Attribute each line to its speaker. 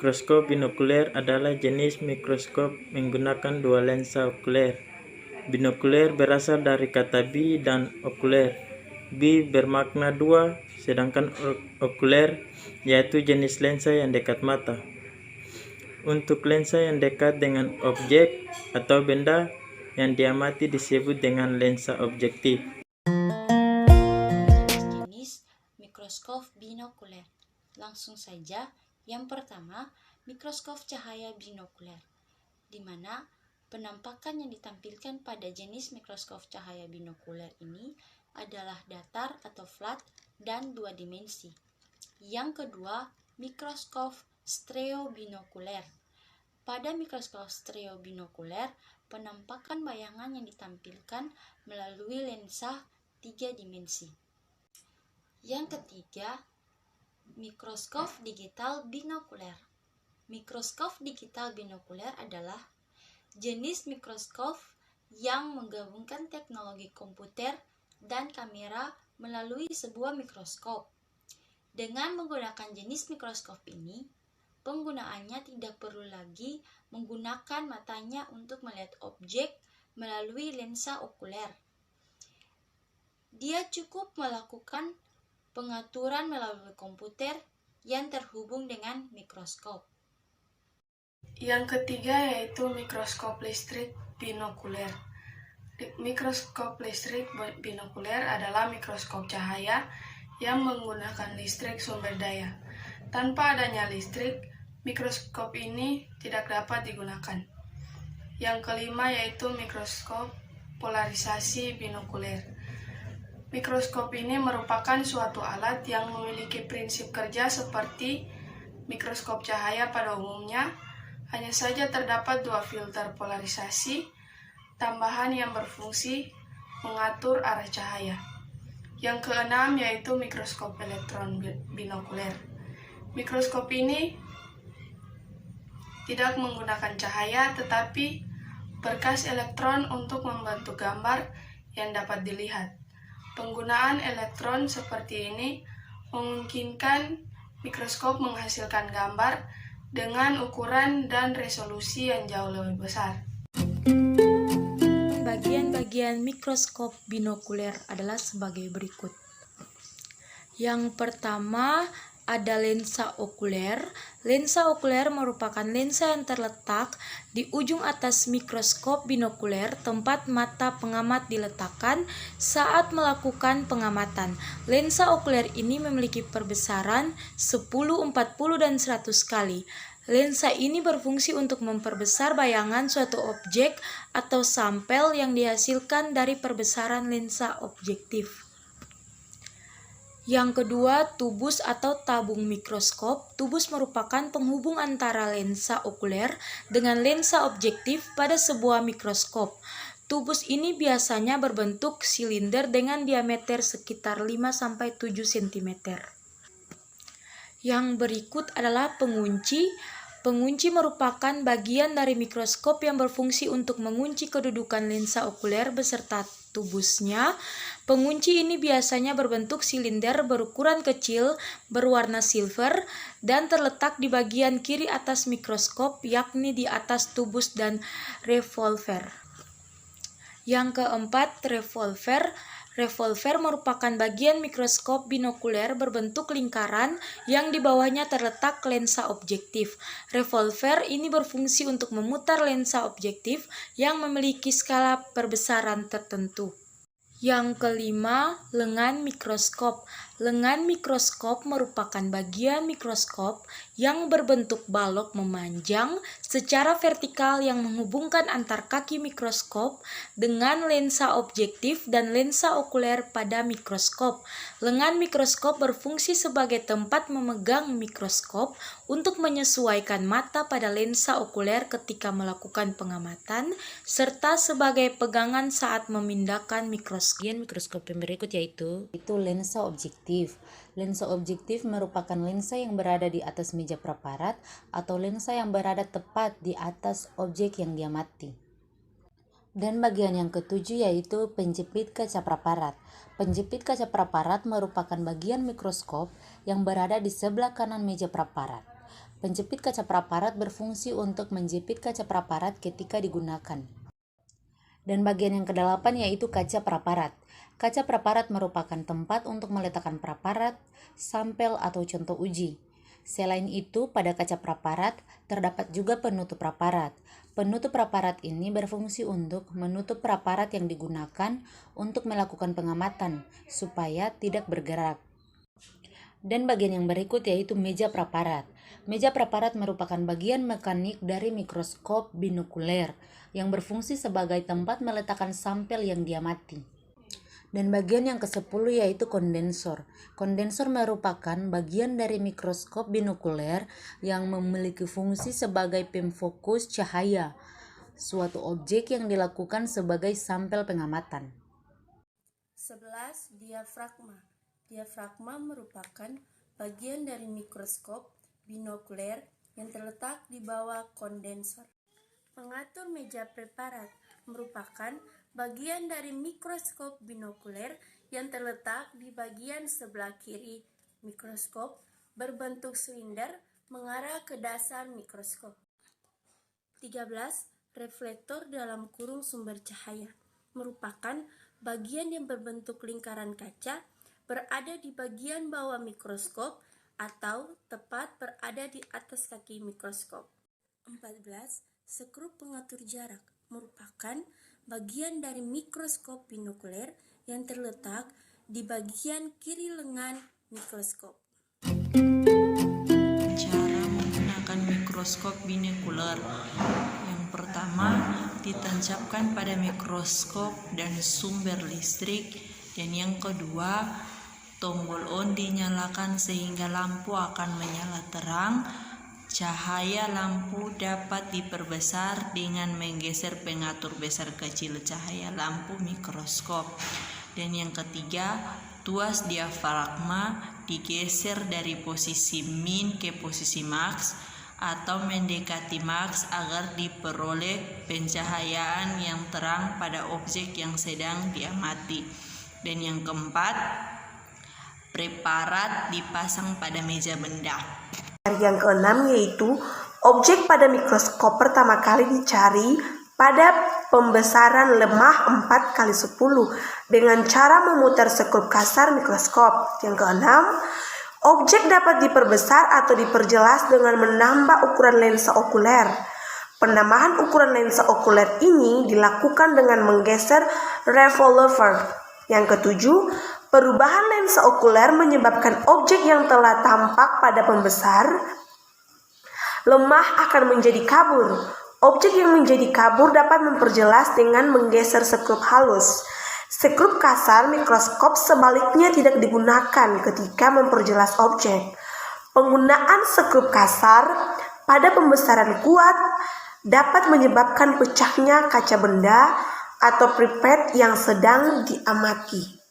Speaker 1: Mikroskop binokuler adalah jenis mikroskop menggunakan dua lensa okuler. Binokuler berasal dari kata bi dan okuler. Bi bermakna dua, sedangkan okuler yaitu jenis lensa yang dekat mata. Untuk lensa yang dekat dengan objek atau benda yang diamati disebut dengan lensa objektif.
Speaker 2: Jenis mikroskop binokuler. Langsung saja, yang pertama, mikroskop cahaya binokuler, di mana penampakan yang ditampilkan pada jenis mikroskop cahaya binokuler ini adalah datar atau flat dan dua dimensi. Yang kedua, mikroskop stereobinokuler. Pada mikroskop stereobinokuler, penampakan bayangan yang ditampilkan melalui lensa 3 dimensi. Yang ketiga, mikroskop digital binokuler. Mikroskop digital binokuler adalah jenis mikroskop yang menggabungkan teknologi komputer dan kamera melalui sebuah mikroskop. Dengan menggunakan jenis mikroskop ini, penggunaannya tidak perlu lagi menggunakan matanya untuk melihat objek melalui lensa okuler. Dia cukup melakukan pengaturan melalui komputer yang terhubung dengan mikroskop.
Speaker 3: Yang ketiga yaitu mikroskop listrik binokuler. Mikroskop listrik binokuler adalah mikroskop cahaya yang menggunakan listrik sumber daya. Tanpa adanya listrik, mikroskop ini tidak dapat digunakan. Yang kelima yaitu mikroskop polarisasi binokuler. Mikroskop ini merupakan suatu alat yang memiliki prinsip kerja seperti mikroskop cahaya pada umumnya, hanya saja terdapat dua filter polarisasi tambahan yang berfungsi mengatur arah cahaya. Yang keenam yaitu mikroskop elektron binokuler. Mikroskop ini tidak menggunakan cahaya tetapi berkas elektron untuk membentuk gambar yang dapat dilihat. Penggunaan elektron seperti ini memungkinkan mikroskop menghasilkan gambar dengan ukuran dan resolusi yang jauh lebih besar.
Speaker 2: Bagian-bagian mikroskop binokuler adalah sebagai berikut. Yang pertama ada lensa okuler. Lensa okuler merupakan lensa yang terletak di ujung atas mikroskop binokuler, tempat mata pengamat diletakkan saat melakukan pengamatan. Lensa okuler ini memiliki perbesaran 10, 40, dan 100 kali. Lensa ini berfungsi untuk memperbesar bayangan suatu objek atau sampel yang dihasilkan dari perbesaran lensa objektif. Yang kedua, tubus atau tabung mikroskop. Tubus merupakan penghubung antara lensa okuler dengan lensa objektif pada sebuah mikroskop. Tubus ini biasanya berbentuk silinder dengan diameter sekitar 5-7 cm. Yang berikut adalah pengunci. Pengunci merupakan bagian dari mikroskop yang berfungsi untuk mengunci kedudukan lensa okuler beserta tubusnya. Pengunci ini biasanya berbentuk silinder berukuran kecil, berwarna silver, dan terletak di bagian kiri atas mikroskop, yakni di atas tubus dan revolver. Yang keempat, revolver. Revolver merupakan bagian mikroskop binokuler berbentuk lingkaran yang di bawahnya terletak lensa objektif. Revolver ini berfungsi untuk memutar lensa objektif yang memiliki skala perbesaran tertentu. Yang kelima, lengan mikroskop. Lengan mikroskop merupakan bagian mikroskop yang berbentuk balok memanjang secara vertikal yang menghubungkan antar kaki mikroskop dengan lensa objektif dan lensa okuler pada mikroskop. Lengan mikroskop berfungsi sebagai tempat memegang mikroskop untuk menyesuaikan mata pada lensa okuler ketika melakukan pengamatan, serta sebagai pegangan saat memindahkan mikroskop.
Speaker 4: Mikroskop yang berikut yaitu lensa objektif. Lensa objektif merupakan lensa yang berada di atas meja praparat atau lensa yang berada tepat di atas objek yang diamati. Dan bagian yang ketujuh yaitu penjepit kaca praparat. Penjepit kaca praparat merupakan bagian mikroskop yang berada di sebelah kanan meja praparat. Penjepit kaca praparat berfungsi untuk menjepit kaca praparat ketika digunakan. Dan bagian yang ke-8 yaitu kaca praparat. Kaca praparat merupakan tempat untuk meletakkan praparat, sampel atau contoh uji. Selain itu, pada kaca praparat terdapat juga penutup praparat. Penutup praparat ini berfungsi untuk menutup praparat yang digunakan untuk melakukan pengamatan supaya tidak bergerak. Dan bagian yang berikut yaitu meja praparat. Meja praparat merupakan bagian mekanik dari mikroskop binokuler yang berfungsi sebagai tempat meletakkan sampel yang diamati. Dan bagian yang ke-10 yaitu kondensor. Kondensor merupakan bagian dari mikroskop binokuler yang memiliki fungsi sebagai pemfokus cahaya suatu objek yang dilakukan sebagai sampel pengamatan.
Speaker 3: 11. Diafragma. Diafragma merupakan bagian dari mikroskop binokuler yang terletak di bawah kondensor. Pengatur meja praparat merupakan bagian dari mikroskop binokuler yang terletak di bagian sebelah kiri mikroskop berbentuk silinder mengarah ke dasar mikroskop. 13. Reflektor dalam kurung sumber cahaya merupakan bagian yang berbentuk lingkaran kaca berada di bagian bawah mikroskop atau tepat berada di atas kaki mikroskop. 14. Skrup pengatur jarak merupakan bagian dari mikroskop binokuler yang terletak di bagian kiri lengan mikroskop.
Speaker 1: Cara menggunakan mikroskop binokuler. Yang pertama, ditancapkan pada mikroskop dan sumber listrik, dan yang kedua, tombol on dinyalakan sehingga lampu akan menyala terang. Cahaya lampu dapat diperbesar dengan menggeser pengatur besar kecil cahaya lampu mikroskop. Dan yang ketiga, tuas diafragma digeser dari posisi min ke posisi max atau mendekati max agar diperoleh pencahayaan yang terang pada objek yang sedang diamati. Dan yang keempat, preparat dipasang pada meja benda.
Speaker 3: Yang keenam yaitu objek pada mikroskop pertama kali dicari pada pembesaran lemah 4x10 dengan cara memutar skrup kasar mikroskop. Yang keenam, objek dapat diperbesar atau diperjelas dengan menambah ukuran lensa okuler. Penambahan ukuran lensa okuler ini dilakukan dengan menggeser revolver. Yang ketujuh, perubahan lensa okuler menyebabkan objek yang telah tampak pada pembesar lemah akan menjadi kabur. Objek yang menjadi kabur dapat memperjelas dengan menggeser skrup halus. Skrup kasar mikroskop sebaliknya tidak digunakan ketika memperjelas objek. Penggunaan skrup kasar pada pembesaran kuat dapat menyebabkan pecahnya kaca benda atau pipet yang sedang diamati.